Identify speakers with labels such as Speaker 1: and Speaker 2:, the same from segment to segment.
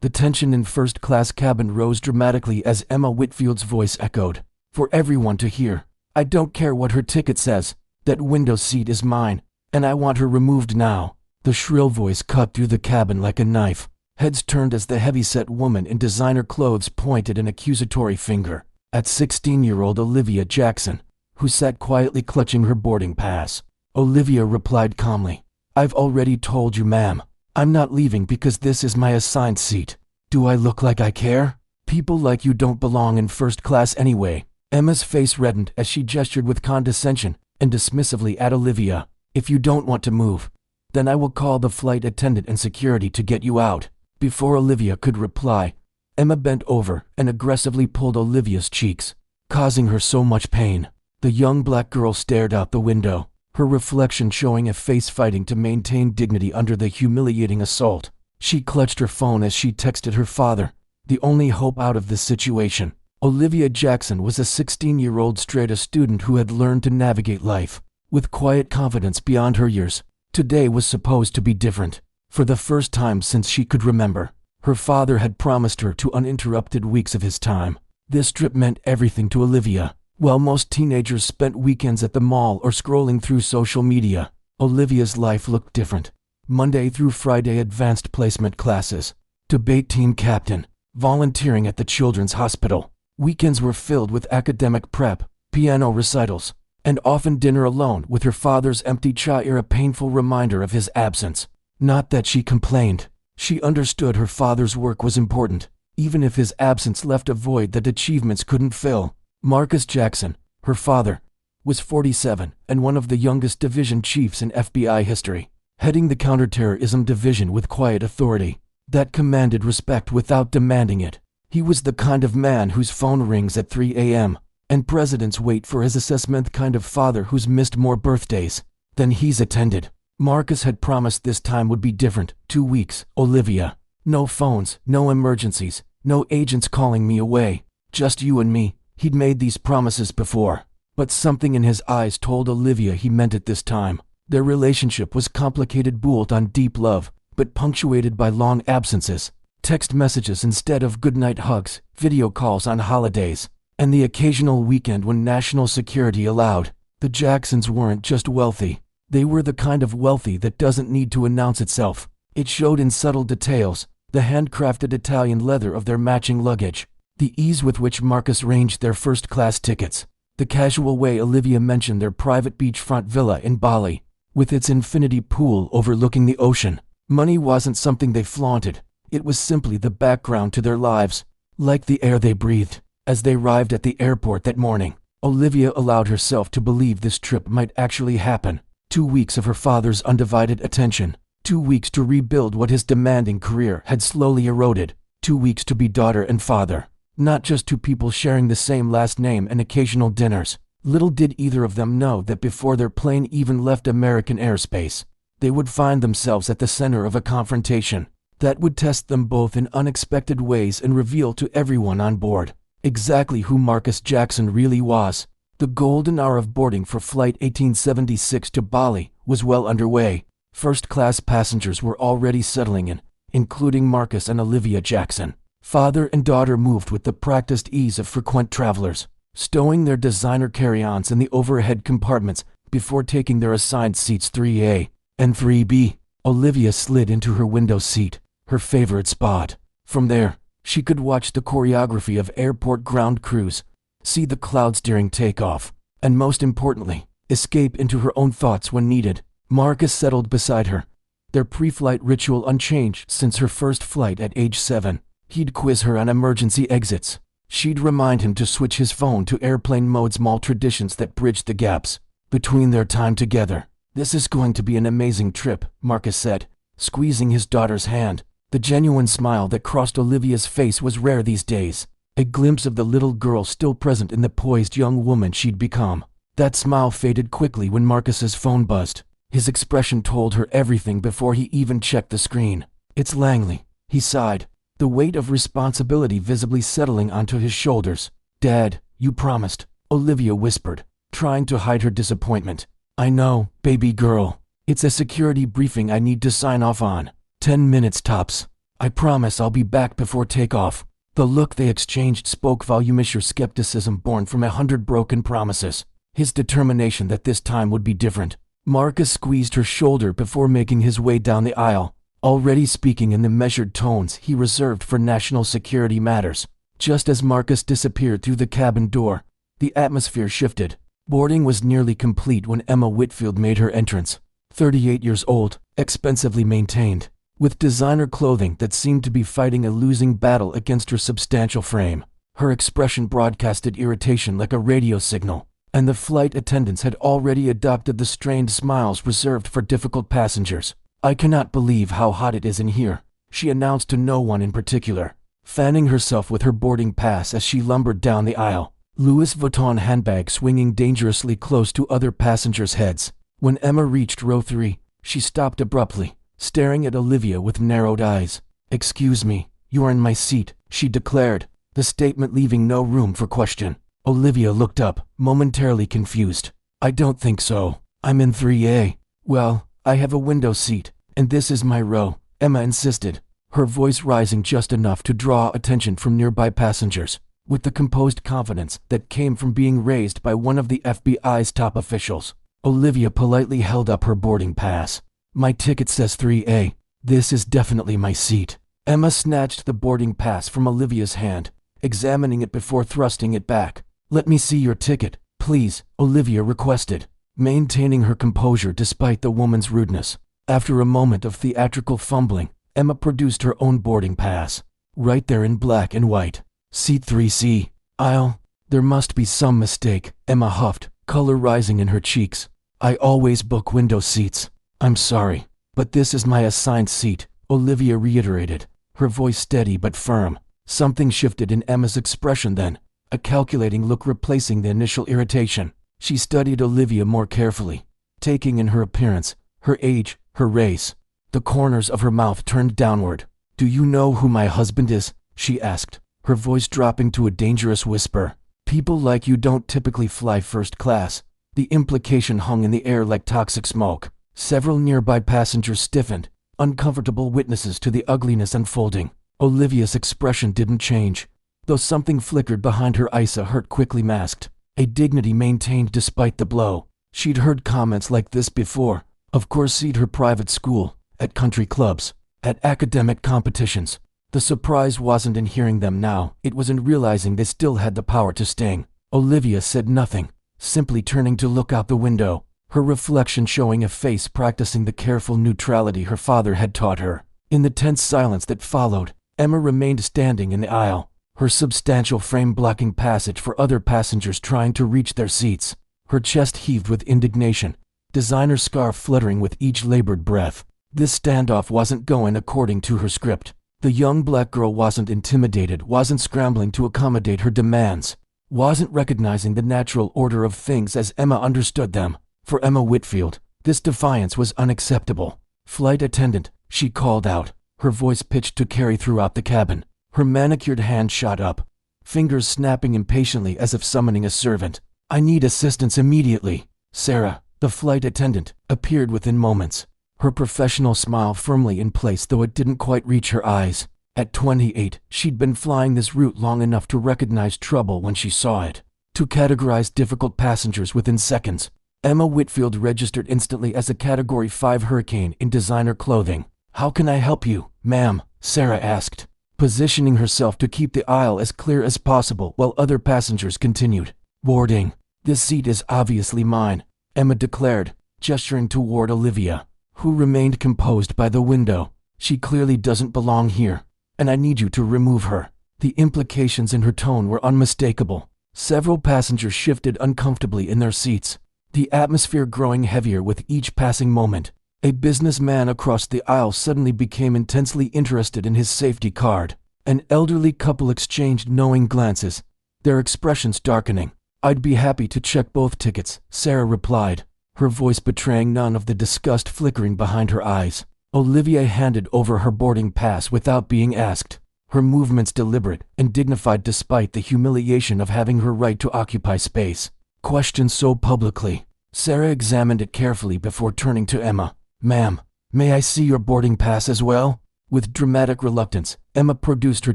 Speaker 1: The tension in first-class cabin rose dramatically as Emma Whitfield's voice echoed, for everyone to hear. I don't care what her ticket says. That window seat is mine, and I want her removed now. The shrill voice cut through the cabin like a knife. Heads turned as the heavy-set woman in designer clothes pointed an accusatory finger at 16-year-old Olivia Jackson, who sat quietly clutching her boarding pass. Olivia replied calmly, I've already told you, ma'am. I'm not leaving because this is my assigned seat. Do I look like I care? People like you don't belong in first class anyway. Emma's face reddened as she gestured with condescension and dismissively at Olivia. If you don't want to move, then I will call the flight attendant and security to get you out. Before Olivia could reply, Emma bent over and aggressively pulled Olivia's cheeks, causing her so much pain. The young black girl stared out the window, her reflection showing a face fighting to maintain dignity under the humiliating assault. She clutched her phone as she texted her father, the only hope out of this situation. Olivia Jackson was a 16-year-old straight-A student who had learned to navigate life with quiet confidence beyond her years. Today was supposed to be different. For the first time since she could remember, her father had promised her 2 uninterrupted weeks of his time. This trip meant everything to Olivia. While most teenagers spent weekends at the mall or scrolling through social media, Olivia's life looked different. Monday through Friday, advanced placement classes, debate team captain, volunteering at the children's hospital. Weekends were filled with academic prep, piano recitals, and often dinner alone with her father's empty chair, a painful reminder of his absence. Not that she complained. She understood her father's work was important, even if his absence left a void that achievements couldn't fill. Marcus Jackson, her father, was 47 and one of the youngest division chiefs in FBI history, heading the counterterrorism division with quiet authority that commanded respect without demanding it. He was the kind of man whose phone rings at 3 a.m. and presidents wait for his assessment, kind of father who's missed more birthdays than he's attended. Marcus had promised this time would be different. 2 weeks, Olivia. No phones, no emergencies, no agents calling me away. Just you and me. He'd made these promises before, but something in his eyes told Olivia he meant it this time. Their relationship was complicated, built on deep love, but punctuated by long absences. Text messages instead of goodnight hugs, video calls on holidays, and the occasional weekend when national security allowed. The Jacksons weren't just wealthy. They were the kind of wealthy that doesn't need to announce itself. It showed in subtle details, the handcrafted Italian leather of their matching luggage, the ease with which Marcus arranged their first-class tickets, the casual way Olivia mentioned their private beachfront villa in Bali, with its infinity pool overlooking the ocean. Money wasn't something they flaunted. It was simply the background to their lives, like the air they breathed. As they arrived at the airport that morning, Olivia allowed herself to believe this trip might actually happen. 2 weeks of her father's undivided attention. 2 weeks to rebuild what his demanding career had slowly eroded. 2 weeks to be daughter and father. Not just two people sharing the same last name and occasional dinners. Little did either of them know that before their plane even left American airspace, they would find themselves at the center of a confrontation that would test them both in unexpected ways and reveal to everyone on board exactly who Marcus Jackson really was. The golden hour of boarding for Flight 1876 to Bali was well underway. First-class passengers were already settling in, including Marcus and Olivia Jackson. Father and daughter moved with the practiced ease of frequent travelers, stowing their designer carry-ons in the overhead compartments before taking their assigned seats 3A and 3B. Olivia slid into her window seat, her favorite spot. From there, she could watch the choreography of airport ground crews, see the clouds during takeoff, and most importantly, escape into her own thoughts when needed. Marcus settled beside her, their pre-flight ritual unchanged since her first flight at age 7. He'd quiz her on emergency exits. She'd remind him to switch his phone to airplane mode, small traditions that bridged the gaps between their time together. This is going to be an amazing trip, Marcus said, squeezing his daughter's hand. The genuine smile that crossed Olivia's face was rare these days, a glimpse of the little girl still present in the poised young woman she'd become. That smile faded quickly when Marcus's phone buzzed. His expression told her everything before he even checked the screen. It's Langley, he sighed, the weight of responsibility visibly settling onto his shoulders. Dad, you promised, Olivia whispered, trying to hide her disappointment. I know, baby girl. It's a security briefing I need to sign off on. 10 minutes tops. I promise I'll be back before takeoff." The look they exchanged spoke volumes, her skepticism born from 100 broken promises, his determination that this time would be different. Marcus squeezed her shoulder before making his way down the aisle, already speaking in the measured tones he reserved for national security matters. Just as Marcus disappeared through the cabin door, the atmosphere shifted. Boarding was nearly complete when Emma Whitfield made her entrance. 38 years old, expensively maintained, with designer clothing that seemed to be fighting a losing battle against her substantial frame. Her expression broadcasted irritation like a radio signal, and the flight attendants had already adopted the strained smiles reserved for difficult passengers. "I cannot believe how hot it is in here," she announced to no one in particular, fanning herself with her boarding pass as she lumbered down the aisle, Louis Vuitton handbag swinging dangerously close to other passengers' heads. When Emma reached row 3, she stopped abruptly, staring at Olivia with narrowed eyes. "Excuse me, you are in my seat," she declared, the statement leaving no room for question. Olivia looked up, momentarily confused. "I don't think so. I'm in 3A. "Well, I have a window seat, and this is my row," Emma insisted, her voice rising just enough to draw attention from nearby passengers. With the composed confidence that came from being raised by one of the FBI's top officials, Olivia politely held up her boarding pass. "My ticket says 3A. This is definitely my seat." Emma snatched the boarding pass from Olivia's hand, examining it before thrusting it back. "Let me see your ticket, please," Olivia requested, maintaining her composure despite the woman's rudeness. After a moment of theatrical fumbling, Emma produced her own boarding pass. "Right there in black and white. Seat 3C. There must be some mistake," Emma huffed, color rising in her cheeks. "I always book window seats. I'm sorry, but this is my assigned seat," Olivia reiterated, her voice steady but firm. Something shifted in Emma's expression then, a calculating look replacing the initial irritation. She studied Olivia more carefully, taking in her appearance, her age, her race. The corners of her mouth turned downward. "Do you know who my husband is?" she asked, her voice dropping to a dangerous whisper. "People like you don't typically fly first class." The implication hung in the air like toxic smoke. Several nearby passengers stiffened, uncomfortable witnesses to the ugliness unfolding. Olivia's expression didn't change, though something flickered behind her eyes, a hurt quickly masked, a dignity maintained despite the blow. She'd heard comments like this before, of course at her private school, at country clubs, at academic competitions. The surprise wasn't in hearing them now, it was in realizing they still had the power to sting. Olivia said nothing, simply turning to look out the window, her reflection showing a face practicing the careful neutrality her father had taught her. In the tense silence that followed, Emma remained standing in the aisle, her substantial frame blocking passage for other passengers trying to reach their seats. Her chest heaved with indignation, designer scarf fluttering with each labored breath. This standoff wasn't going according to her script. The young black girl wasn't intimidated, wasn't scrambling to accommodate her demands, wasn't recognizing the natural order of things as Emma understood them. For Emma Whitfield, this defiance was unacceptable. "Flight attendant," she called out, her voice pitched to carry throughout the cabin. Her manicured hand shot up, fingers snapping impatiently as if summoning a servant. "I need assistance immediately." Sarah, the flight attendant, appeared within moments, her professional smile firmly in place though it didn't quite reach her eyes. At 28, she'd been flying this route long enough to recognize trouble when she saw it, to categorize difficult passengers within seconds. Emma Whitfield registered instantly as a Category 5 hurricane in designer clothing. "How can I help you, ma'am?" Sarah asked, positioning herself to keep the aisle as clear as possible while other passengers continued. "Boarding. This seat is obviously mine," Emma declared, gesturing toward Olivia, who remained composed by the window. "She clearly doesn't belong here, and I need you to remove her." The implications in her tone were unmistakable. Several passengers shifted uncomfortably in their seats, the atmosphere growing heavier with each passing moment. A businessman across the aisle suddenly became intensely interested in his safety card. An elderly couple exchanged knowing glances, their expressions darkening. "I'd be happy to check both tickets," Sarah replied, her voice betraying none of the disgust flickering behind her eyes. Olivia handed over her boarding pass without being asked, her movements deliberate and dignified despite the humiliation of having her right to occupy space questioned so publicly. Sarah examined it carefully before turning to Emma. "Ma'am, may I see your boarding pass as well?" With dramatic reluctance, Emma produced her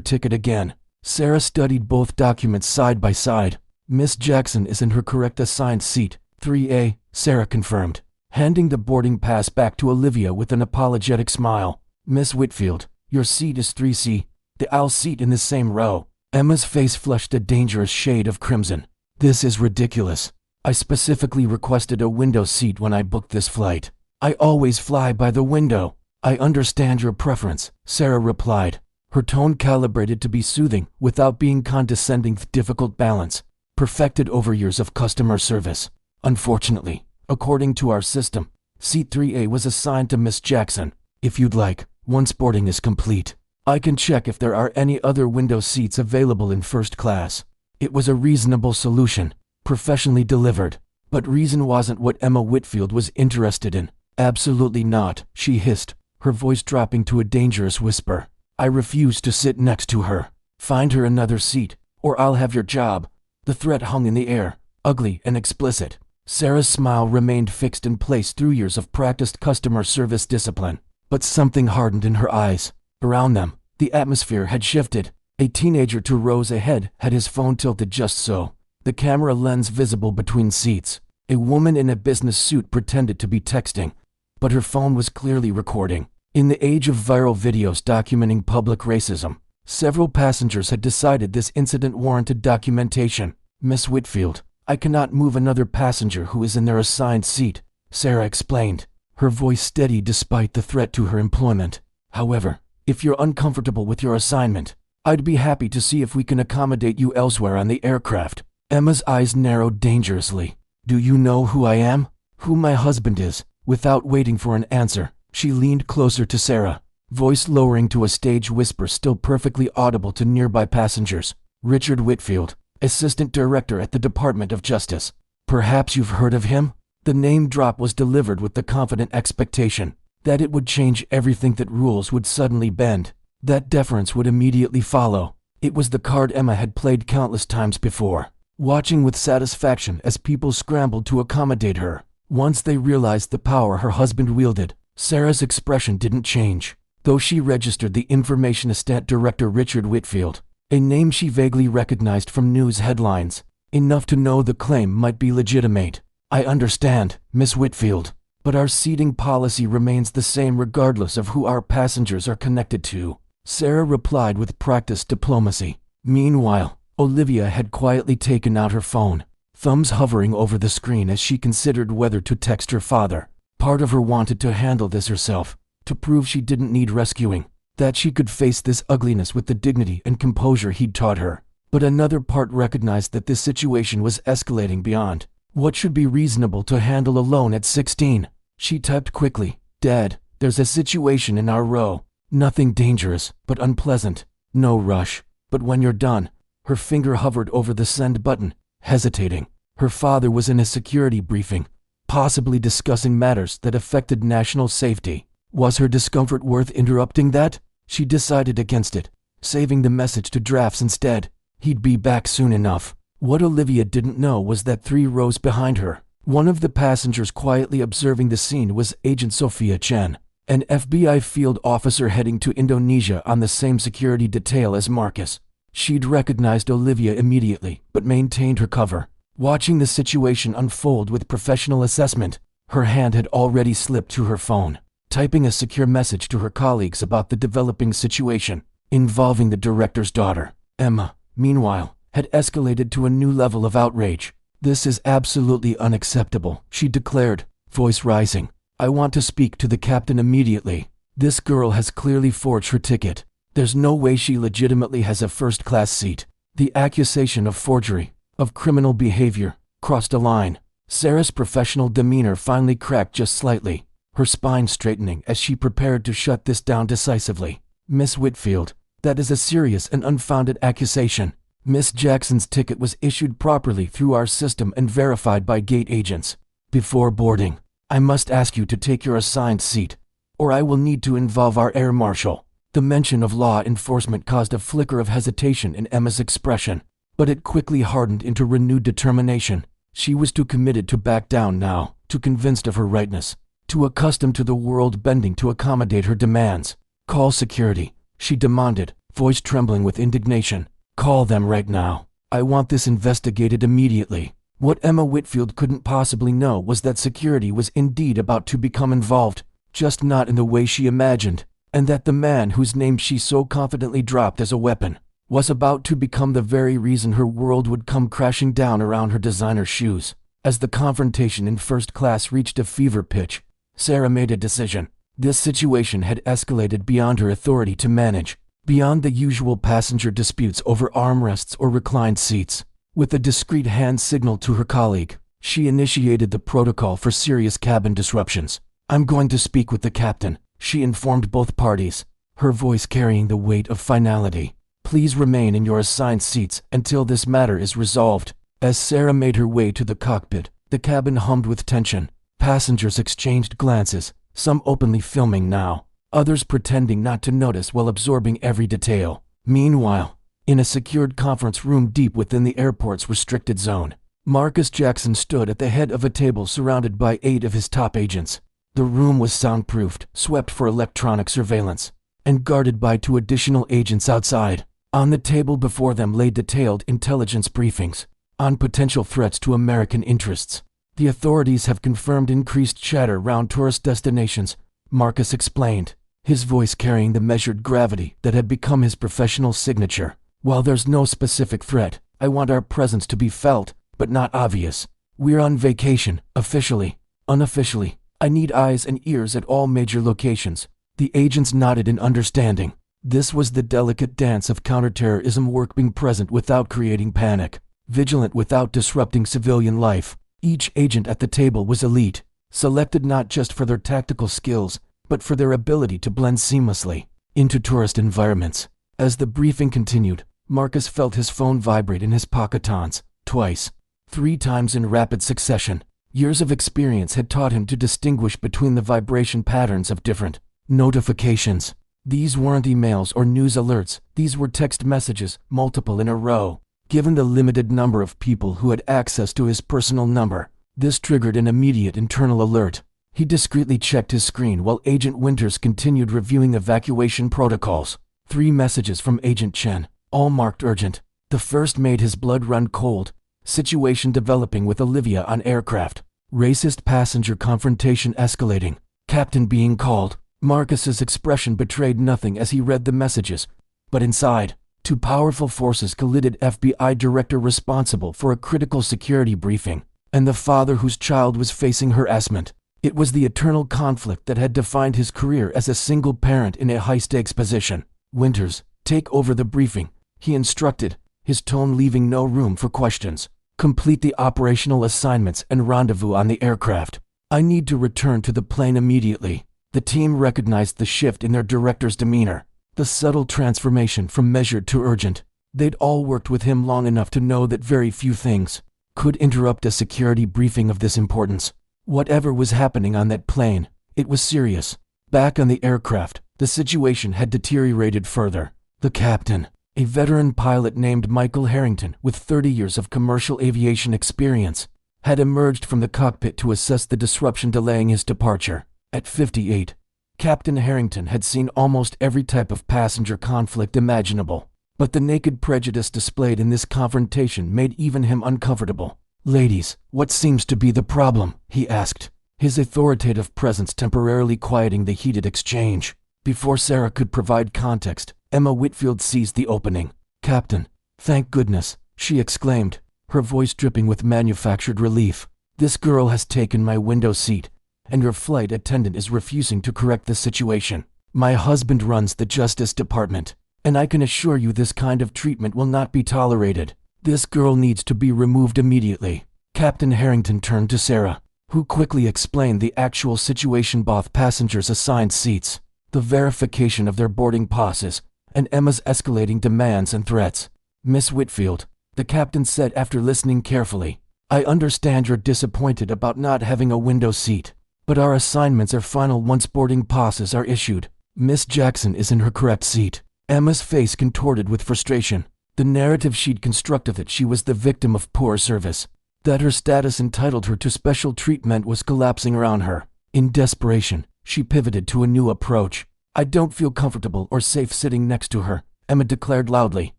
Speaker 1: ticket again. Sarah studied both documents side by side. Miss Jackson is in her correct assigned seat, 3A, Sarah confirmed, handing the boarding pass back to Olivia with an apologetic smile. Miss Whitfield, your seat is 3C, the aisle seat in the same row. Emma's face flushed a dangerous shade of crimson. This is ridiculous. I specifically requested a window seat when I booked this flight. I always fly by the window. I understand your preference, Sarah replied, her tone calibrated to be soothing without being condescending. Difficult balance, perfected over years of customer service. Unfortunately, according to our system, seat 3A was assigned to Miss Jackson. If you'd like, once boarding is complete, I can check if there are any other window seats available in first class. It was a reasonable solution, professionally delivered, but reason wasn't what Emma Whitfield was interested in. Absolutely not, she hissed, her voice dropping to a dangerous whisper. I refuse to sit next to her. Find her another seat, or I'll have your job. The threat hung in the air, ugly and explicit. Sarah's smile remained fixed in place through years of practiced customer service discipline, but something hardened in her eyes. Around them, the atmosphere had shifted. A teenager 2 rows ahead had his phone tilted just so, the camera lens visible between seats. A woman in a business suit pretended to be texting, but her phone was clearly recording. In the age of viral videos documenting public racism, several passengers had decided this incident warranted documentation. Miss Whitfield, I cannot move another passenger who is in their assigned seat, Sarah explained, her voice steady despite the threat to her employment. However, if you're uncomfortable with your assignment, I'd be happy to see if we can accommodate you elsewhere on the aircraft. Emma's eyes narrowed dangerously. Do you know who I am? Who my husband is? Without waiting for an answer, she leaned closer to Sarah, voice lowering to a stage whisper still perfectly audible to nearby passengers. Richard Whitfield, Assistant Director at the Department of Justice. Perhaps you've heard of him? The name drop was delivered with the confident expectation that it would change everything, that rules would suddenly bend, that deference would immediately follow. It was the card Emma had played countless times before, watching with satisfaction as people scrambled to accommodate her. Once they realized the power her husband wielded, Sarah's expression didn't change, though she registered the Information Assistant Director Richard Whitfield, a name she vaguely recognized from news headlines, enough to know the claim might be legitimate. I understand, Miss Whitfield, but our seating policy remains the same regardless of who our passengers are connected to, Sarah replied with practiced diplomacy. Meanwhile, Olivia had quietly taken out her phone, thumbs hovering over the screen as she considered whether to text her father. Part of her wanted to handle this herself, to prove she didn't need rescuing, that she could face this ugliness with the dignity and composure he'd taught her. But another part recognized that this situation was escalating beyond what should be reasonable to handle alone at 16. She typed quickly, Dad, there's a situation in our row. Nothing dangerous, but unpleasant. No rush. But when you're done. Her finger hovered over the send button, hesitating. Her father was in a security briefing, possibly discussing matters that affected national safety. Was her discomfort worth interrupting that? She decided against it, saving the message to drafts instead. He'd be back soon enough. What Olivia didn't know was that 3 rows behind her, one of the passengers quietly observing the scene was Agent Sophia Chen, an FBI field officer heading to Indonesia on the same security detail as Marcus. She'd recognized Olivia immediately, but maintained her cover, watching the situation unfold with professional assessment. Her hand had already slipped to her phone, typing a secure message to her colleagues about the developing situation involving the director's daughter. Emma, meanwhile, had escalated to a new level of outrage. This is absolutely unacceptable, she declared, voice rising. I want to speak to the captain immediately. This girl has clearly forged her ticket. There's no way she legitimately has a first-class seat. The accusation of forgery, of criminal behavior, crossed a line. Sarah's professional demeanor finally cracked just slightly, her spine straightening as she prepared to shut this down decisively. Miss Whitfield, that is a serious and unfounded accusation. Miss Jackson's ticket was issued properly through our system and verified by gate agents. Before boarding, I must ask you to take your assigned seat, or I will need to involve our air marshal. The mention of law enforcement caused a flicker of hesitation in Emma's expression, but it quickly hardened into renewed determination. She was too committed to back down now, too convinced of her rightness, too accustomed to the world bending to accommodate her demands. Call security, she demanded, voice trembling with indignation. Call them right now. I want this investigated immediately. What Emma Whitfield couldn't possibly know was that security was indeed about to become involved, just not in the way she imagined, and that the man whose name she so confidently dropped as a weapon was about to become the very reason her world would come crashing down around her designer shoes. As the confrontation in first class reached a fever pitch, Sarah made a decision. This situation had escalated beyond her authority to manage, beyond the usual passenger disputes over armrests or reclined seats. With a discreet hand signal to her colleague, she initiated the protocol for serious cabin disruptions. I'm going to speak with the captain, she informed both parties, her voice carrying the weight of finality. Please remain in your assigned seats until this matter is resolved. As Sarah made her way to the cockpit, the cabin hummed with tension. Passengers exchanged glances, some openly filming now, others pretending not to notice while absorbing every detail. Meanwhile, in a secured conference room deep within the airport's restricted zone, Marcus Jackson stood at the head of a table surrounded by 8 of his top agents. The room was soundproofed, swept for electronic surveillance, and guarded by 2 additional agents outside. On the table before them lay detailed intelligence briefings on potential threats to American interests. The authorities have confirmed increased chatter around tourist destinations, Marcus explained, his voice carrying the measured gravity that had become his professional signature. While there's no specific threat, I want our presence to be felt, but not obvious. We're on vacation, officially. Unofficially, I need eyes and ears at all major locations. The agents nodded in understanding. This was the delicate dance of counterterrorism work, being present without creating panic, vigilant without disrupting civilian life. Each agent at the table was elite, selected not just for their tactical skills, but for their ability to blend seamlessly into tourist environments. As the briefing continued, Marcus felt his phone vibrate in his pocketons, twice, 3 times in rapid succession. Years of experience had taught him to distinguish between the vibration patterns of different notifications. These weren't emails or news alerts, these were text messages, multiple in a row. Given the limited number of people who had access to his personal number, this triggered an immediate internal alert. He discreetly checked his screen while Agent Winters continued reviewing evacuation protocols. 3 messages from Agent Chen, all marked urgent. The first made his blood run cold. Situation developing with Olivia on aircraft. Racist passenger confrontation escalating. Captain being called. Marcus's expression betrayed nothing as he read the messages. But inside, 2 powerful forces collided: FBI director responsible for a critical security briefing, and the father whose child was facing harassment. It was the eternal conflict that had defined his career as a single parent in a high-stakes position. Winters, take over the briefing, he instructed, his tone leaving no room for questions. Complete the operational assignments and rendezvous on the aircraft. I need to return to the plane immediately. The team recognized the shift in their director's demeanor, the subtle transformation from measured to urgent. They'd all worked with him long enough to know that very few things could interrupt a security briefing of this importance. Whatever was happening on that plane, it was serious. Back on the aircraft, the situation had deteriorated further. The captain, a veteran pilot named Michael Harrington with 30 years of commercial aviation experience, had emerged from the cockpit to assess the disruption delaying his departure. At 58, Captain Harrington had seen almost every type of passenger conflict imaginable, but the naked prejudice displayed in this confrontation made even him uncomfortable. "Ladies, what seems to be the problem?" he asked, his authoritative presence temporarily quieting the heated exchange. Before Sarah could provide context, Emma Whitfield seized the opening. "Captain, thank goodness," she exclaimed, her voice dripping with manufactured relief. "This girl has taken my window seat, and your flight attendant is refusing to correct the situation. My husband runs the Justice Department, and I can assure you this kind of treatment will not be tolerated. This girl needs to be removed immediately." Captain Harrington turned to Sarah, who quickly explained the actual situation: both passengers assigned seats, the verification of their boarding passes, and Emma's escalating demands and threats. "Miss Whitfield," the captain said after listening carefully, "I understand you're disappointed about not having a window seat, but our assignments are final once boarding passes are issued. Miss Jackson is in her correct seat." Emma's face contorted with frustration. The narrative she'd constructed that she was the victim of poor service, that her status entitled her to special treatment, was collapsing around her. In desperation, she pivoted to a new approach. I don't feel comfortable or safe sitting next to her, Emma declared loudly,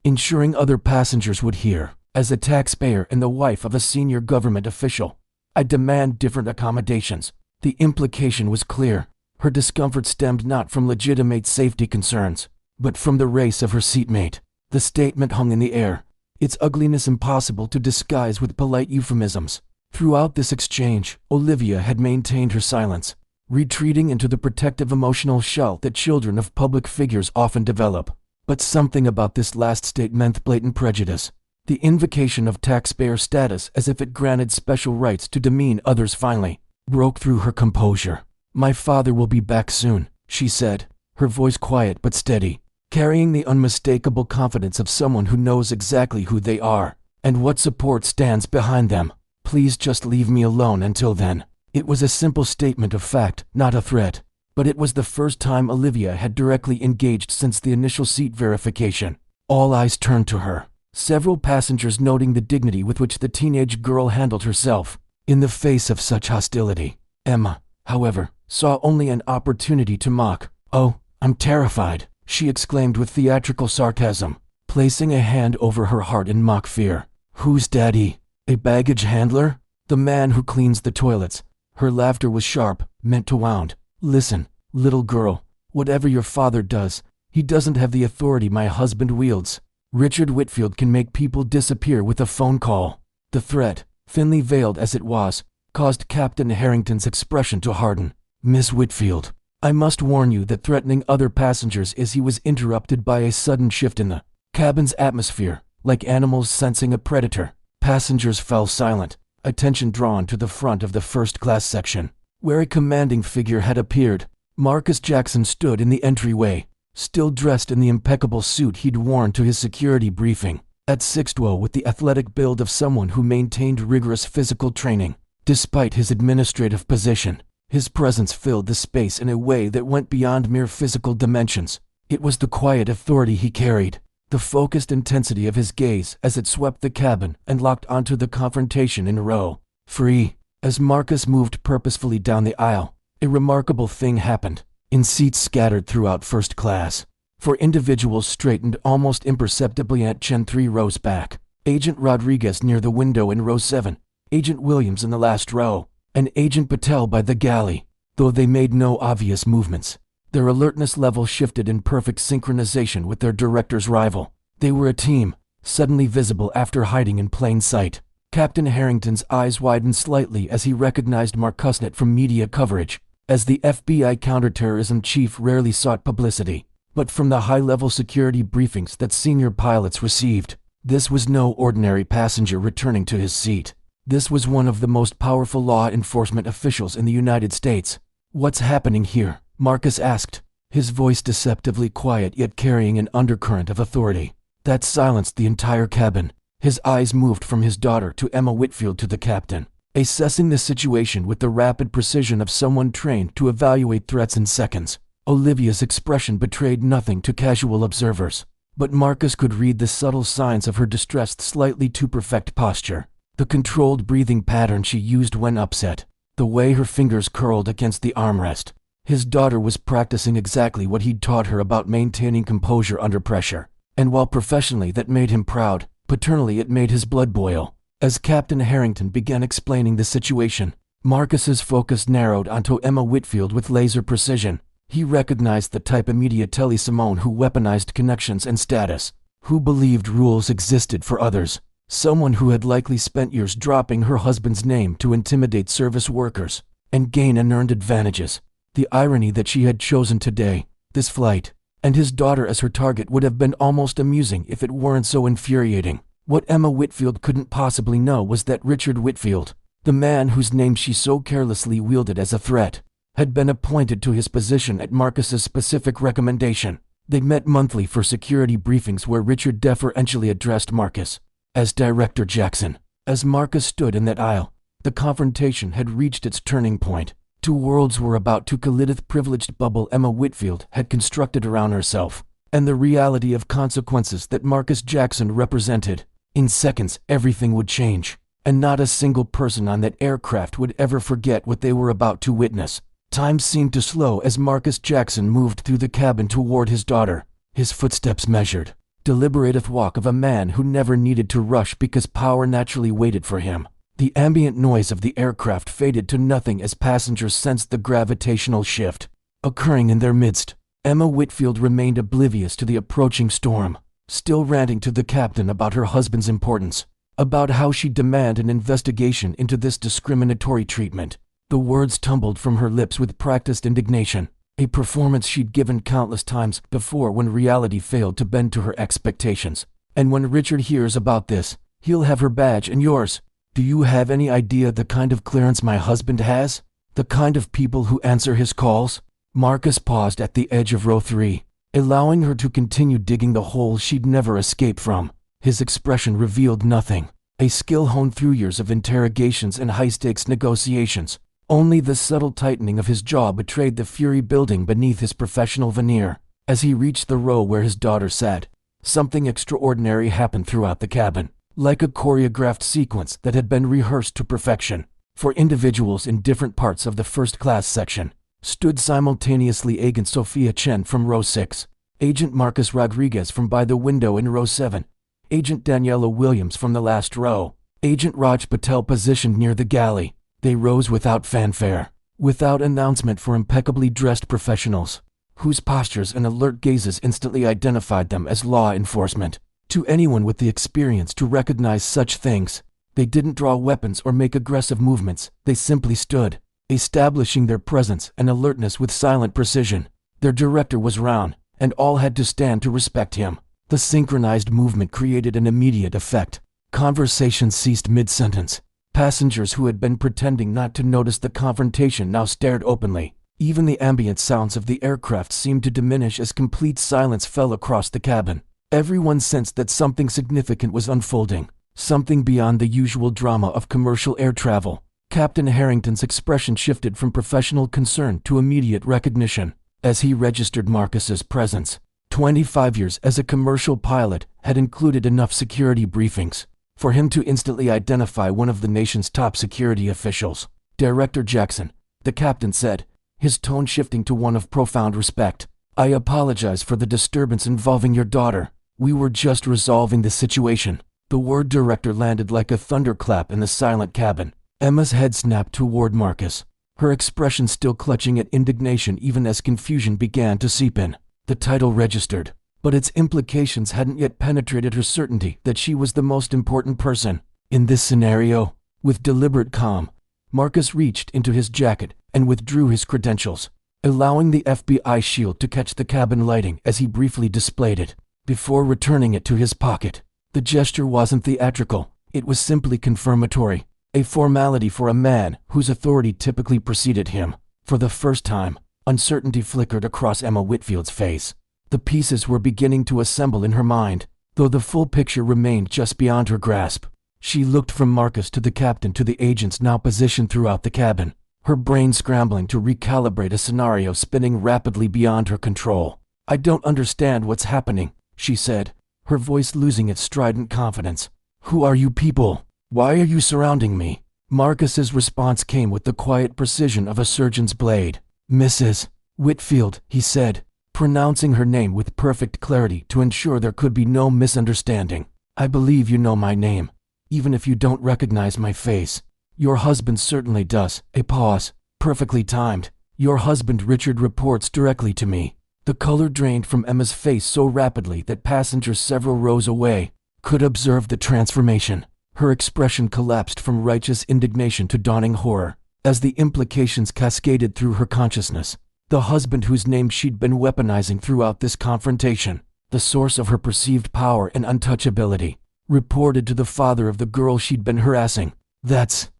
Speaker 1: ensuring other passengers would hear. As a taxpayer and the wife of a senior government official, I demand different accommodations. The implication was clear. Her discomfort stemmed not from legitimate safety concerns, but from the race of her seatmate. The statement hung in the air, its ugliness impossible to disguise with polite euphemisms. Throughout this exchange, Olivia had maintained her silence, retreating into the protective emotional shell that children of public figures often develop. But something about this last statement blatant prejudice. The invocation of taxpayer status as if it granted special rights to demean others finally broke through her composure. My father will be back soon, she said, her voice quiet but steady, carrying the unmistakable confidence of someone who knows exactly who they are and what support stands behind them. Please just leave me alone until then. It was a simple statement of fact, not a threat, but it was the first time Olivia had directly engaged since the initial seat verification. All eyes turned to her, several passengers noting the dignity with which the teenage girl handled herself in the face of such hostility. Emma, however, saw only an opportunity to mock. Oh, I'm terrified, she exclaimed with theatrical sarcasm, placing a hand over her heart in mock fear. Who's daddy? A baggage handler? The man who cleans the toilets. Her laughter was sharp, meant to wound. Listen, little girl, whatever your father does, he doesn't have the authority my husband wields. Richard Whitfield can make people disappear with a phone call. The threat, thinly veiled as it was, caused Captain Harrington's expression to harden. Miss Whitfield, I must warn you that threatening other passengers is. He was interrupted by a sudden shift in the cabin's atmosphere, like animals sensing a predator. Passengers fell silent, attention drawn to the front of the first-class section, where a commanding figure had appeared. Marcus Jackson stood in the entryway, still dressed in the impeccable suit he'd worn to his security briefing. At 6'2", with the athletic build of someone who maintained rigorous physical training. Despite his administrative position, his presence filled the space in a way that went beyond mere physical dimensions. It was the quiet authority he carried, the focused intensity of his gaze as it swept the cabin and locked onto the confrontation in row 3. As Marcus moved purposefully down the aisle, a remarkable thing happened. In seats scattered throughout first class, for individuals straightened almost imperceptibly at 3 rows back. Agent Rodriguez near the window in row 7, Agent Williams in the last row, and Agent Patel by the galley. Though they made no obvious movements, their alertness level shifted in perfect synchronization with their director's rival. They were a team, suddenly visible after hiding in plain sight. Captain Harrington's eyes widened slightly as he recognized Marcusnet from media coverage. As the FBI counterterrorism chief rarely sought publicity, but from the high-level security briefings that senior pilots received, this was no ordinary passenger returning to his seat. This was one of the most powerful law enforcement officials in the United States. What's happening here? Marcus asked, his voice deceptively quiet yet carrying an undercurrent of authority that silenced the entire cabin. His eyes moved from his daughter to Emma Whitfield to the captain, assessing the situation with the rapid precision of someone trained to evaluate threats in seconds. Olivia's expression betrayed nothing to casual observers, but Marcus could read the subtle signs of her distressed slightly too perfect posture, the controlled breathing pattern she used when upset, the way her fingers curled against the armrest. His daughter was practicing exactly what he'd taught her about maintaining composure under pressure, and while professionally that made him proud, paternally it made his blood boil. As Captain Harrington began explaining the situation, Marcus's focus narrowed onto Emma Whitfield with laser precision. He recognized the type immediately Simone who weaponized connections and status, who believed rules existed for others, someone who had likely spent years dropping her husband's name to intimidate service workers and gain unearned advantages. The irony that she had chosen today, this flight, and his daughter as her target would have been almost amusing if it weren't so infuriating. What Emma Whitfield couldn't possibly know was that Richard Whitfield, the man whose name she so carelessly wielded as a threat, had been appointed to his position at Marcus's specific recommendation. They met monthly for security briefings where Richard deferentially addressed Marcus as Director Jackson. As Marcus stood in that aisle, the confrontation had reached its turning point. Two worlds were about to collide: the privileged bubble Emma Whitfield had constructed around herself, and the reality of consequences that Marcus Jackson represented. In seconds, everything would change, and not a single person on that aircraft would ever forget what they were about to witness. Time seemed to slow as Marcus Jackson moved through the cabin toward his daughter, his footsteps measured, deliberative walk of a man who never needed to rush because power naturally waited for him. The ambient noise of the aircraft faded to nothing as passengers sensed the gravitational shift occurring in their midst. Emma Whitfield remained oblivious to the approaching storm, still ranting to the captain about her husband's importance, about how she'd demand an investigation into this discriminatory treatment. The words tumbled from her lips with practiced indignation, a performance she'd given countless times before when reality failed to bend to her expectations. And when Richard hears about this, he'll have her badge and yours. Do you have any idea the kind of clearance my husband has? The kind of people who answer his calls? Marcus paused at the edge of row 3, allowing her to continue digging the hole she'd never escape from. His expression revealed nothing, a skill honed through years of interrogations and high-stakes negotiations. Only the subtle tightening of his jaw betrayed the fury building beneath his professional veneer. As he reached the row where his daughter sat, something extraordinary happened throughout the cabin, like a choreographed sequence that had been rehearsed to perfection. For individuals in different parts of the first-class section, stood simultaneously Agent Sophia Chen from row 6, Agent Marcus Rodriguez from by the window in row 7, Agent Daniela Williams from the last row, Agent Raj Patel positioned near the galley. They rose without fanfare, without announcement, for impeccably dressed professionals, whose postures and alert gazes instantly identified them as law enforcement. To anyone with the experience to recognize such things, they didn't draw weapons or make aggressive movements. They simply stood, establishing their presence and alertness with silent precision. Their director was Round, and all had to stand to respect him. The synchronized movement created an immediate effect. Conversation ceased mid-sentence. Passengers who had been pretending not to notice the confrontation now stared openly. Even the ambient sounds of the aircraft seemed to diminish as complete silence fell across the cabin. Everyone sensed that something significant was unfolding, something beyond the usual drama of commercial air travel. Captain Harrington's expression shifted from professional concern to immediate recognition as he registered Marcus's presence. 25 years as a commercial pilot had included enough security briefings for him to instantly identify one of the nation's top security officials. Director Jackson, the captain said, his tone shifting to one of profound respect. I apologize for the disturbance involving your daughter. We were just resolving the situation. The word director landed like a thunderclap in the silent cabin. Emma's head snapped toward Marcus, her expression still clutching at indignation even as confusion began to seep in. The title registered, but its implications hadn't yet penetrated her certainty that she was the most important person. In this scenario, with deliberate calm, Marcus reached into his jacket and withdrew his credentials, allowing the FBI shield to catch the cabin lighting as he briefly displayed it, before returning it to his pocket. The gesture wasn't theatrical, it was simply confirmatory, a formality for a man whose authority typically preceded him. For the first time, uncertainty flickered across Emma Whitfield's face. The pieces were beginning to assemble in her mind, though the full picture remained just beyond her grasp. She looked from Marcus to the captain to the agents now positioned throughout the cabin, her brain scrambling to recalibrate a scenario spinning rapidly beyond her control. I don't understand what's happening, she said, her voice losing its strident confidence. Who are you people? Why are you surrounding me? Marcus's response came with the quiet precision of a surgeon's blade. Mrs. Whitfield, he said, pronouncing her name with perfect clarity to ensure there could be no misunderstanding. I believe you know my name, even if you don't recognize my face. Your husband certainly does. A pause, perfectly timed. Your husband Richard reports directly to me. The color drained from Emma's face so rapidly that passengers several rows away could observe the transformation. Her expression collapsed from righteous indignation to dawning horror as the implications cascaded through her consciousness. The husband whose name she'd been weaponizing throughout this confrontation, the source of her perceived power and untouchability, reported to the father of the girl she'd been harassing. That's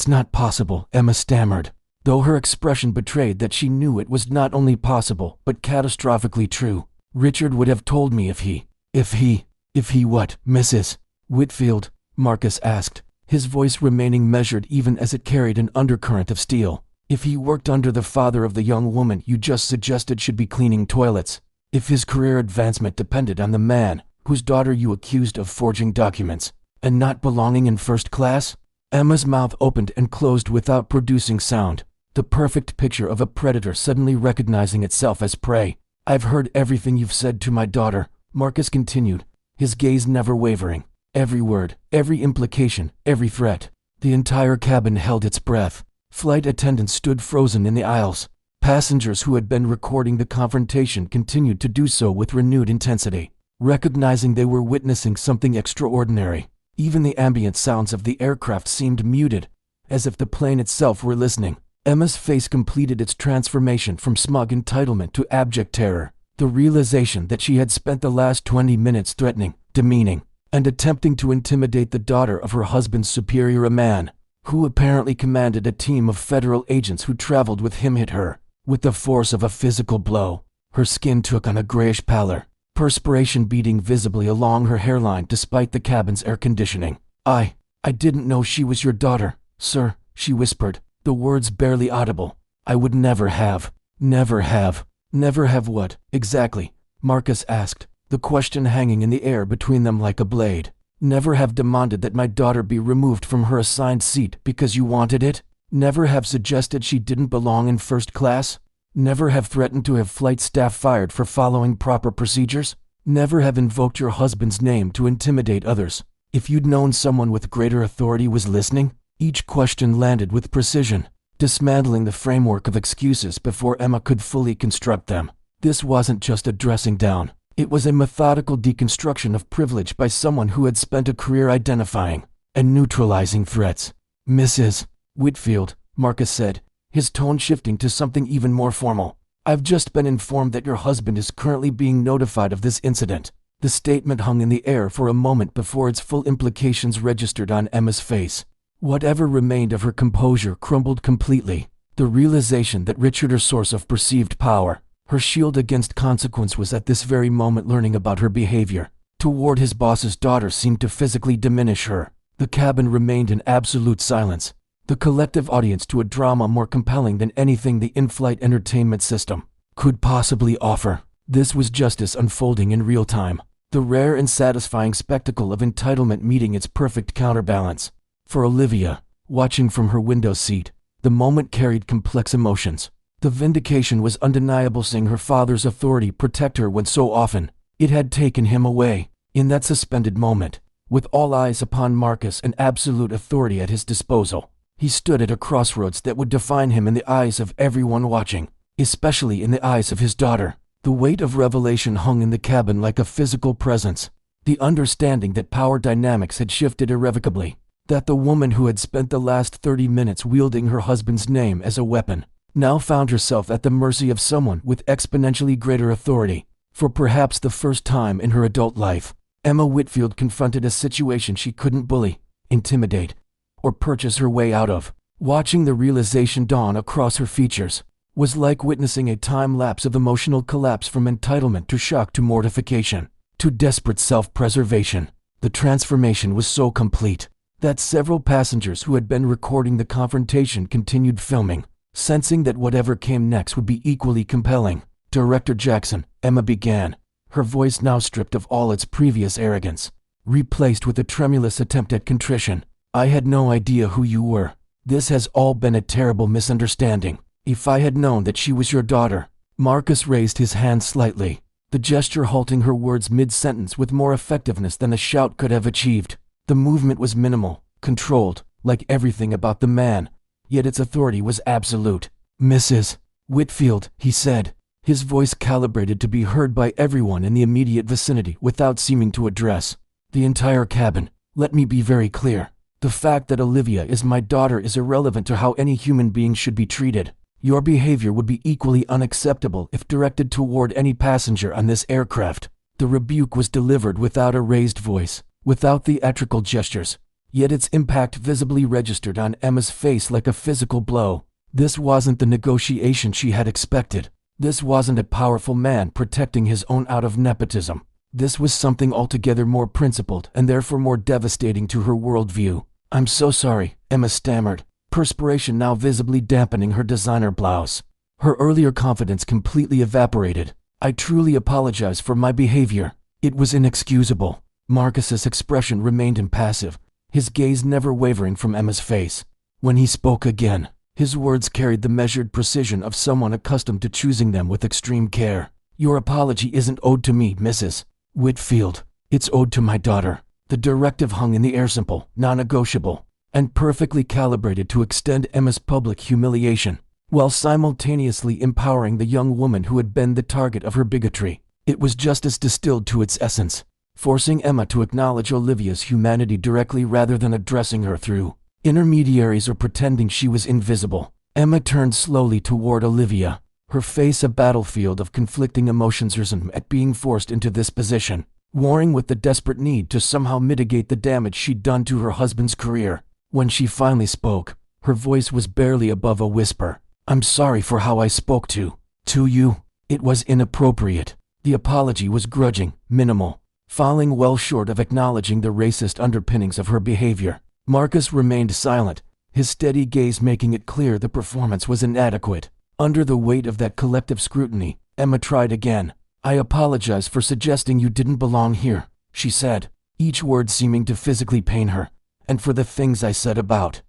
Speaker 1: not possible, Emma stammered, though her expression betrayed that she knew it was not only possible but catastrophically true. Richard would have told me if he what, Mrs. Whitfield? Marcus asked, his voice remaining measured even as it carried an undercurrent of steel. If he worked under the father of the young woman you just suggested should be cleaning toilets, if his career advancement depended on the man whose daughter you accused of forging documents and not belonging in first class? Emma's mouth opened and closed without producing sound. the perfect picture of a predator suddenly recognizing itself as prey. "I've heard everything you've said to my daughter," Marcus continued, his gaze never wavering. Every word, every implication, every threat. The entire cabin held its breath. Flight attendants stood frozen in the aisles. Passengers who had been recording the confrontation continued to do so with renewed intensity, recognizing they were witnessing something extraordinary. Even the ambient sounds of the aircraft seemed muted, as if the plane itself were listening. Emma's face completed its transformation from smug entitlement to abject terror. The realization that she had spent the last 20 minutes threatening, demeaning, and attempting to intimidate the daughter of her husband's superior, a man who apparently commanded a team of federal agents who traveled with him, hit her with the force of a physical blow. Her skin took on a grayish pallor, perspiration beading visibly along her hairline despite the cabin's air conditioning. I didn't know she was your daughter, sir," she whispered, the words barely audible. "I would never have." "Never have? Never have what, exactly?" Marcus asked, the question hanging in the air between them like a blade. "Never have demanded that my daughter be removed from her assigned seat because you wanted it? Never have suggested she didn't belong in first class? Never have threatened to have flight staff fired for following proper procedures? Never have invoked your husband's name to intimidate others if you'd known someone with greater authority was listening?" Each question landed with precision, dismantling the framework of excuses before Emma could fully construct them. This wasn't just a dressing down. It was a methodical deconstruction of privilege by someone who had spent a career identifying and neutralizing threats. "Mrs. Whitfield," Marcus said, his tone shifting to something even more formal, "I've just been informed that your husband is currently being notified of this incident." The statement hung in the air for a moment before its full implications registered on Emma's face. Whatever remained of her composure crumbled completely. The realization that Richard, her source of perceived power, her shield against consequence, was at this very moment learning about her behavior toward his boss's daughter seemed to physically diminish her. The cabin remained in absolute silence, the collective audience to a drama more compelling than anything the in-flight entertainment system could possibly offer. This was justice unfolding in real time, the rare and satisfying spectacle of entitlement meeting its perfect counterbalance. For Olivia, watching from her window seat, the moment carried complex emotions. The vindication was undeniable, seeing her father's authority protect her when so often it had taken him away. In that suspended moment, with all eyes upon Marcus and absolute authority at his disposal, he stood at a crossroads that would define him in the eyes of everyone watching, especially in the eyes of his daughter. The weight of revelation hung in the cabin like a physical presence, the understanding that power dynamics had shifted irrevocably, that the woman who had spent the last 30 minutes wielding her husband's name as a weapon now found herself at the mercy of someone with exponentially greater authority. For perhaps the first time in her adult life, Emma Whitfield confronted a situation she couldn't bully, intimidate, or purchase her way out of. Watching the realization dawn across her features was like witnessing a time lapse of emotional collapse, from entitlement to shock to mortification to desperate self-preservation. The transformation was so complete that several passengers who had been recording the confrontation continued filming, sensing that whatever came next would be equally compelling. "Director Jackson," Emma began, her voice now stripped of all its previous arrogance, replaced with a tremulous attempt at contrition. "I had no idea who you were. This has all been a terrible misunderstanding. If I had known that she was your daughter..." Marcus raised his hand slightly, the gesture halting her words mid-sentence with more effectiveness than a shout could have achieved. The movement was minimal, controlled, like everything about the man, yet its authority was absolute. "Mrs. Whitfield," he said, his voice calibrated to be heard by everyone in the immediate vicinity without seeming to address the entire cabin. "Let me be very clear. The fact that Olivia is my daughter is irrelevant to how any human being should be treated. Your behavior would be equally unacceptable if directed toward any passenger on this aircraft." The rebuke was delivered without a raised voice, without theatrical gestures, yet its impact visibly registered on Emma's face like a physical blow. This wasn't the negotiation she had expected. This wasn't a powerful man protecting his own out of nepotism. This was something altogether more principled and therefore more devastating to her worldview. "I'm so sorry," Emma stammered, perspiration now visibly dampening her designer blouse. Her earlier confidence completely evaporated. "I truly apologize for my behavior. It was inexcusable." Marcus's expression remained impassive, his gaze never wavering from Emma's face. When he spoke again, His words carried the measured precision of someone accustomed to choosing them with extreme care. "Your apology isn't owed to me, Mrs. Whitfield. It's owed to my daughter." The directive hung in the air, simple, non-negotiable, and perfectly calibrated to extend Emma's public humiliation, while simultaneously empowering the young woman who had been the target of her bigotry. It was justice distilled to its essence, forcing Emma to acknowledge Olivia's humanity directly rather than addressing her through intermediaries or pretending she was invisible. Emma turned slowly toward Olivia, her face a battlefield of conflicting emotions, risen at being forced into this position, warring with the desperate need to somehow mitigate the damage she'd done to her husband's career. When she finally spoke, her voice was barely above a whisper. "I'm sorry for how I spoke to you. It was inappropriate." The apology was grudging, minimal, falling well short of acknowledging the racist underpinnings of her behavior. Marcus remained silent, his steady gaze making it clear the performance was inadequate. Under the weight of that collective scrutiny, Emma tried again. "I apologize for suggesting you didn't belong here," she said, each word seeming to physically pain her. "And for the things I said about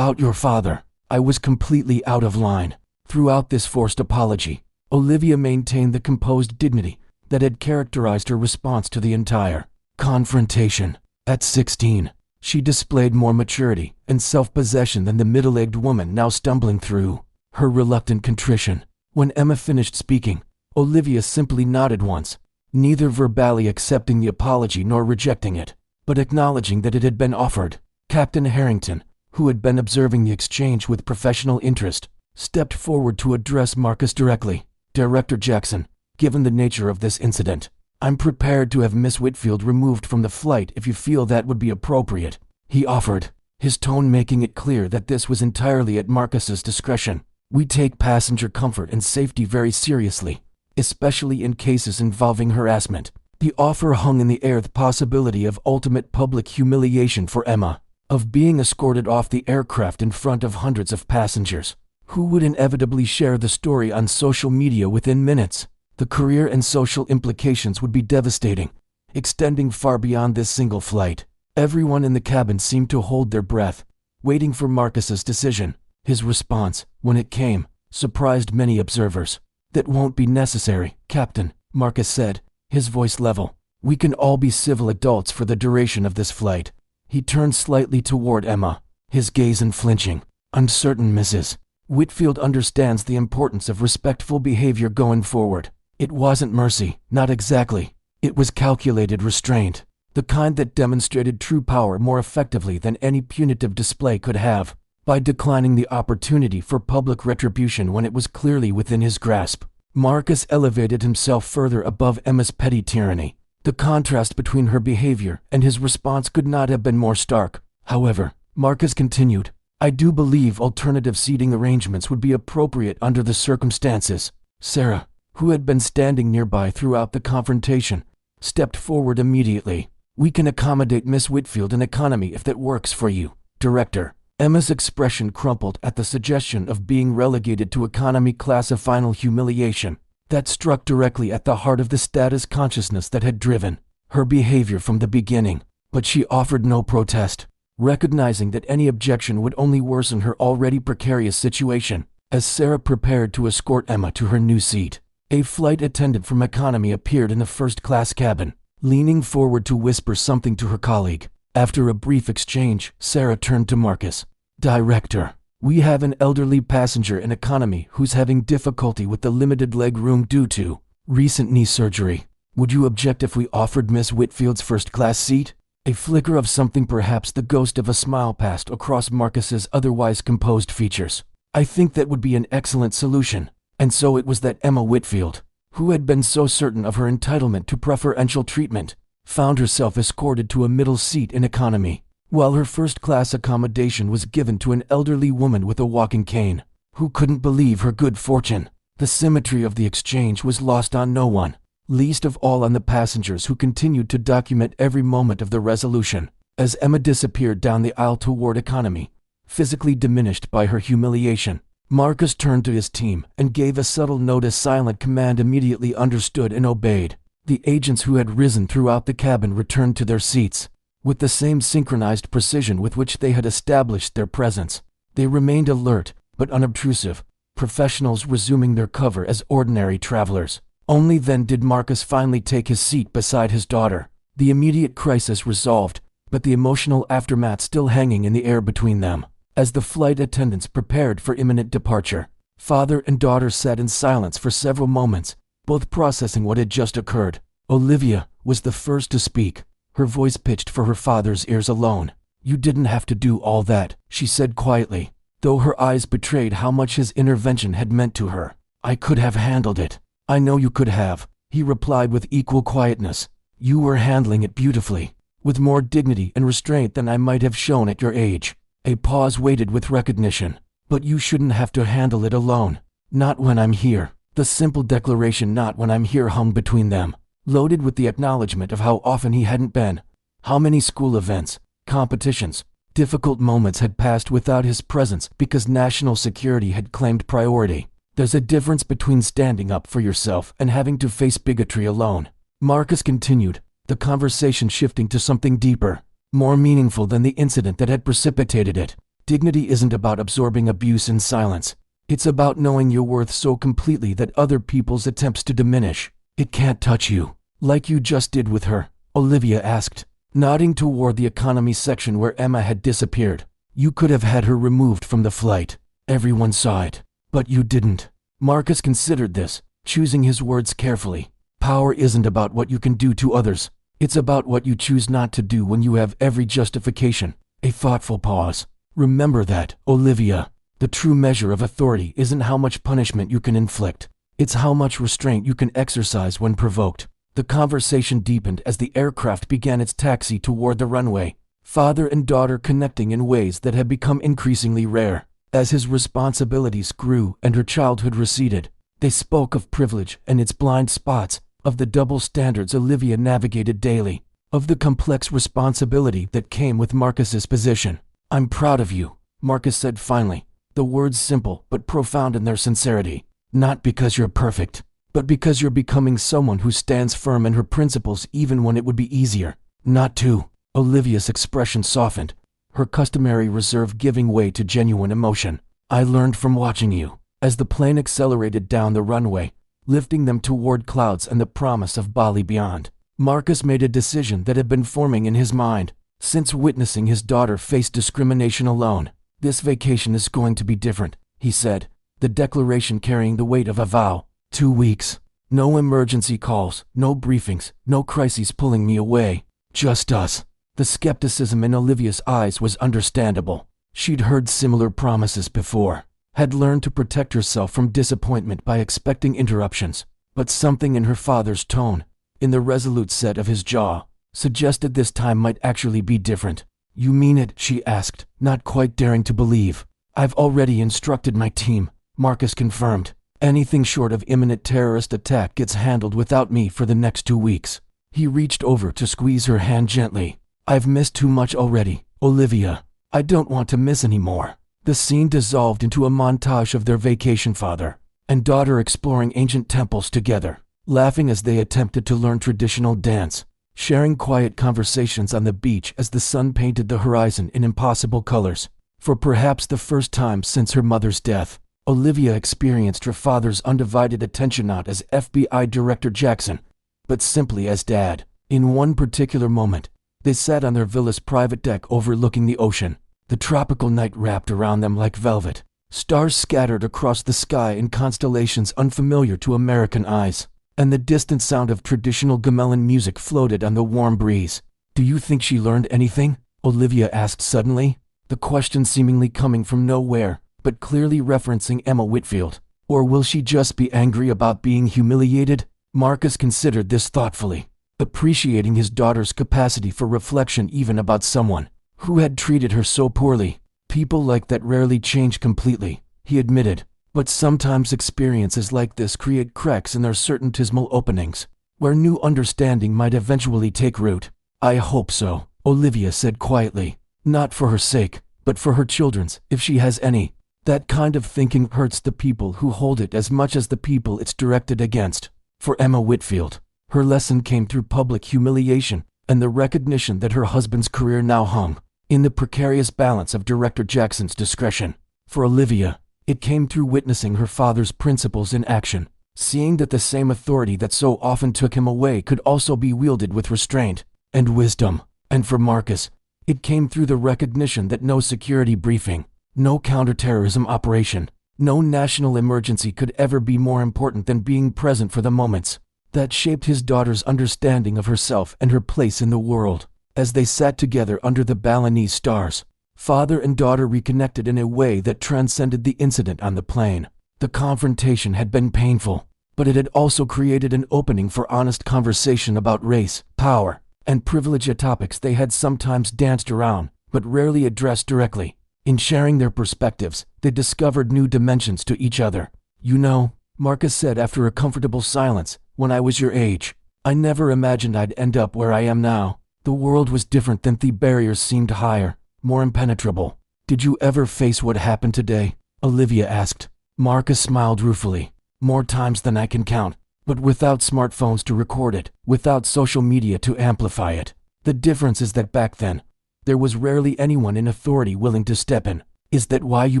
Speaker 1: your father. I was completely out of line." Throughout this forced apology, Olivia maintained the composed dignity that had characterized her response to the entire confrontation. At 16, she displayed more maturity and self-possession than the middle-aged woman now stumbling through her reluctant contrition. When Emma finished speaking, Olivia simply nodded once, neither verbally accepting the apology nor rejecting it, but acknowledging that it had been offered. Captain Harrington, who had been observing the exchange with professional interest, stepped forward to address Marcus directly. "Director Jackson, given the nature of this incident, I'm prepared to have Miss Whitfield removed from the flight if you feel that would be appropriate," he offered, his tone making it clear that this was entirely at Marcus's discretion. "We take passenger comfort and safety very seriously, especially in cases involving harassment." The offer hung in the air, the possibility of ultimate public humiliation for Emma, of being escorted off the aircraft in front of hundreds of passengers, who would inevitably share the story on social media within minutes. The career and social implications would be devastating, extending far beyond this single flight. Everyone in the cabin seemed to hold their breath, waiting for Marcus's decision. His response, when it came, surprised many observers. "That won't be necessary, Captain," Marcus said, his voice level. "We can all be civil adults for the duration of this flight." He turned slightly toward Emma, his gaze unflinching. "I'm certain Mrs. Whitfield understands the importance of respectful behavior going forward. It wasn't mercy, not exactly. It was calculated restraint, the kind that demonstrated true power more effectively than any punitive display could have, by declining the opportunity for public retribution when it was clearly within his grasp." Marcus elevated himself further above Emma's petty tyranny. The contrast between her behavior and his response could not have been more stark. "However," Marcus continued, "I do believe alternative seating arrangements would be appropriate under the circumstances." Sarah, who had been standing nearby throughout the confrontation, stepped forward immediately. "We can accommodate Miss Whitfield in economy if that works for you, Director." Emma's expression crumpled at the suggestion of being relegated to economy class, a final humiliation that struck directly at the heart of the status consciousness that had driven her behavior from the beginning. But she offered no protest, recognizing that any objection would only worsen her already precarious situation. As Sarah prepared to escort Emma to her new seat, a flight attendant from economy appeared in the first-class cabin, leaning forward to whisper something to her colleague. After a brief exchange, Sarah turned to Marcus. "Director, we have an elderly passenger in economy who's having difficulty with the limited leg room due to recent knee surgery. Would you object if we offered Miss Whitfield's first-class seat?" A flicker of something, perhaps the ghost of a smile, passed across Marcus's otherwise composed features. "I think that would be an excellent solution." And so it was that Emma Whitfield, who had been so certain of her entitlement to preferential treatment, found herself escorted to a middle seat in economy, while her first-class accommodation was given to an elderly woman with a walking cane, who couldn't believe her good fortune. The symmetry of the exchange was lost on no one, least of all on the passengers who continued to document every moment of the resolution. As Emma disappeared down the aisle toward economy, physically diminished by her humiliation, Marcus turned to his team and gave a subtle note, a silent command immediately understood and obeyed. The agents who had risen throughout the cabin returned to their seats, with the same synchronized precision with which they had established their presence. They remained alert, but unobtrusive, professionals resuming their cover as ordinary travelers. Only then did Marcus finally take his seat beside his daughter, the immediate crisis resolved, but the emotional aftermath still hanging in the air between them. As the flight attendants prepared for imminent departure, father and daughter sat in silence for several moments, both processing what had just occurred. Olivia was the first to speak, her voice pitched for her father's ears alone. "You didn't have to do all that," she said quietly, though her eyes betrayed how much his intervention had meant to her. "I could have handled it." "I know you could have," he replied with equal quietness. "You were handling it beautifully, with more dignity and restraint than I might have shown at your age." A pause waited with recognition. "But you shouldn't have to handle it alone. Not when I'm here." The simple declaration "not when I'm here" hung between them, loaded with the acknowledgement of how often he hadn't been. How many school events, competitions, difficult moments had passed without his presence because national security had claimed priority. There's a difference between standing up for yourself and having to face bigotry alone. Marcus continued, the conversation shifting to something deeper, more meaningful than the incident that had precipitated it. Dignity isn't about absorbing abuse in silence. It's about knowing your worth so completely that other people's attempts to diminish it can't touch you. Like you just did with her, Olivia asked, nodding toward the economy section where Emma had disappeared. You could have had her removed from the flight. Everyone saw it. But you didn't. Marcus considered this, choosing his words carefully. Power isn't about what you can do to others. It's about what you choose not to do when you have every justification. A thoughtful pause. Remember that, Olivia. The true measure of authority isn't how much punishment you can inflict. It's how much restraint you can exercise when provoked. The conversation deepened as the aircraft began its taxi toward the runway, father and daughter connecting in ways that had become increasingly rare. As his responsibilities grew and her childhood receded, they spoke of privilege and its blind spots, of the double standards Olivia navigated daily, of the complex responsibility that came with Marcus's position. I'm proud of you, Marcus said finally, the words simple but profound in their sincerity. Not because you're perfect, but because you're becoming someone who stands firm in her principles even when it would be easier not to. Olivia's expression softened, her customary reserve giving way to genuine emotion. I learned from watching you. As the plane accelerated down the runway, lifting them toward clouds and the promise of Bali beyond, Marcus made a decision that had been forming in his mind since witnessing his daughter face discrimination alone. This vacation is going to be different, he said, the declaration carrying the weight of a vow. 2 weeks. No emergency calls, no briefings, no crises pulling me away. Just us. The skepticism in Olivia's eyes was understandable. She'd heard similar promises before, had learned to protect herself from disappointment by expecting interruptions. But something in her father's tone, in the resolute set of his jaw, suggested this time might actually be different. You mean it? She asked, not quite daring to believe. I've already instructed my team, Marcus confirmed. Anything short of imminent terrorist attack gets handled without me for the next 2 weeks. He reached over to squeeze her hand gently. I've missed too much already, Olivia. I don't want to miss any more. The scene dissolved into a montage of their vacation, father and daughter exploring ancient temples together, laughing as they attempted to learn traditional dance, sharing quiet conversations on the beach as the sun painted the horizon in impossible colors. For perhaps the first time since her mother's death, Olivia experienced her father's undivided attention not as FBI Director Jackson, but simply as Dad. In one particular moment, they sat on their villa's private deck overlooking the ocean. The tropical night wrapped around them like velvet. Stars scattered across the sky in constellations unfamiliar to American eyes, and the distant sound of traditional gamelan music floated on the warm breeze. Do you think she learned anything? Olivia asked suddenly, the question seemingly coming from nowhere, but clearly referencing Emma Whitfield. Or will she just be angry about being humiliated? Marcus considered this thoughtfully, appreciating his daughter's capacity for reflection even about someone who had treated her so poorly. People like that rarely change completely, he admitted, but sometimes experiences like this create cracks in their certaintismal openings, where new understanding might eventually take root. I hope so, Olivia said quietly, not for her sake, but for her children's, if she has any. That kind of thinking hurts the people who hold it as much as the people it's directed against. For Emma Whitfield, her lesson came through public humiliation and the recognition that her husband's career now hung in the precarious balance of Director Jackson's discretion. For Olivia, It came through witnessing her father's principles in action, seeing that the same authority that so often took him away could also be wielded with restraint and wisdom. And for Marcus, it came through the recognition that no security briefing, no counterterrorism operation, no national emergency could ever be more important than being present for the moments that shaped his daughter's understanding of herself and her place in the world. As they sat together under the Balinese stars, father and daughter reconnected in a way that transcended the incident on the plane. The confrontation had been painful, but it had also created an opening for honest conversation about race, power, and privilege, topics they had sometimes danced around, but rarely addressed directly. In sharing their perspectives, they discovered new dimensions to each other. "You know," Marcus said after a comfortable silence, "when I was your age, I never imagined I'd end up where I am now. The world was different then, the barriers seemed higher, more impenetrable." "Did you ever face what happened today?" Olivia asked. Marcus smiled ruefully. "More times than I can count, but without smartphones to record it, without social media to amplify it. The difference is that back then, there was rarely anyone in authority willing to step in." "Is that why you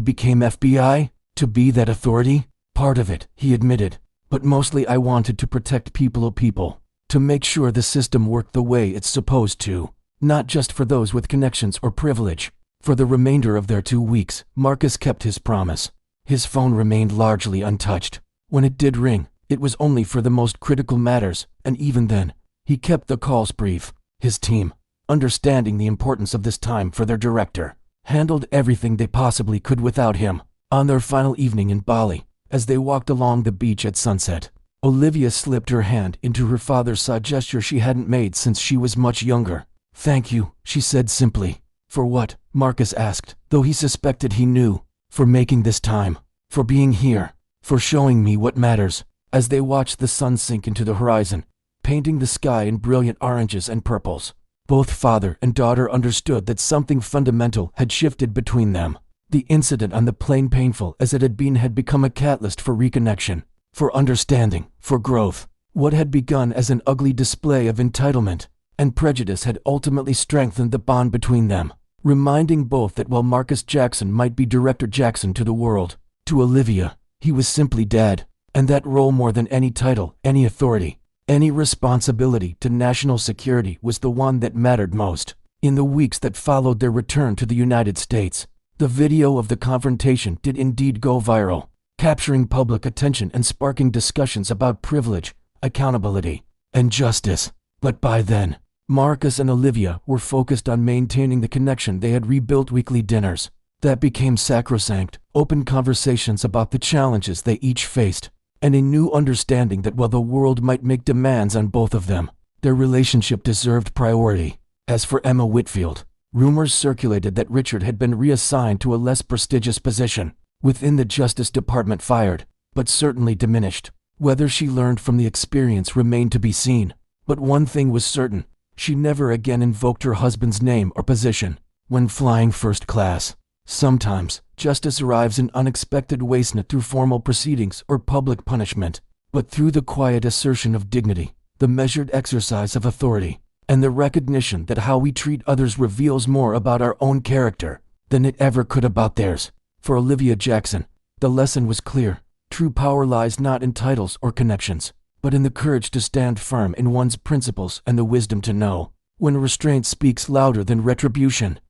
Speaker 1: became FBI? To be that authority?" "Part of it," he admitted, "but mostly I wanted to protect people, to make sure the system worked the way it's supposed to, not just for those with connections or privilege." For the remainder of their 2 weeks, Marcus kept his promise. His phone remained largely untouched. When it did ring, it was only for the most critical matters, and even then, he kept the calls brief. His team, understanding the importance of this time for their director, handled everything they possibly could without him. On their final evening in Bali, as they walked along the beach at sunset, Olivia slipped her hand into her father's, a gesture she hadn't made since she was much younger. "Thank you," she said simply. "For what?" Marcus asked, though he suspected he knew. "For making this time, for being here, for showing me what matters." As they watched the sun sink into the horizon, painting the sky in brilliant oranges and purples, both father and daughter understood that something fundamental had shifted between them. The incident on the plane, painful as it had been, had become a catalyst for reconnection, for understanding, for growth. What had begun as an ugly display of entitlement and prejudice had ultimately strengthened the bond between them, reminding both that while Marcus Jackson might be Director Jackson to the world, to Olivia, he was simply Dad, and that role, more than any title, any authority, any responsibility to national security, was the one that mattered most. In the weeks that followed their return to the United States, the video of the confrontation did indeed go viral, capturing public attention and sparking discussions about privilege, accountability, and justice. But by then, Marcus and Olivia were focused on maintaining the connection they had rebuilt. Weekly dinners that became sacrosanct, open conversations about the challenges they each faced, and a new understanding that while the world might make demands on both of them, their relationship deserved priority. As for Emma Whitfield, rumors circulated that Richard had been reassigned to a less prestigious position within the Justice Department, fired, but certainly diminished. Whether she learned from the experience remained to be seen, but one thing was certain: she never again invoked her husband's name or position when flying first class. Sometimes, justice arrives in unexpected ways, not through formal proceedings or public punishment, but through the quiet assertion of dignity, the measured exercise of authority, and the recognition that how we treat others reveals more about our own character than it ever could about theirs. For Olivia Jackson, the lesson was clear. True power lies not in titles or connections, but in the courage to stand firm in one's principles and the wisdom to know when restraint speaks louder than retribution.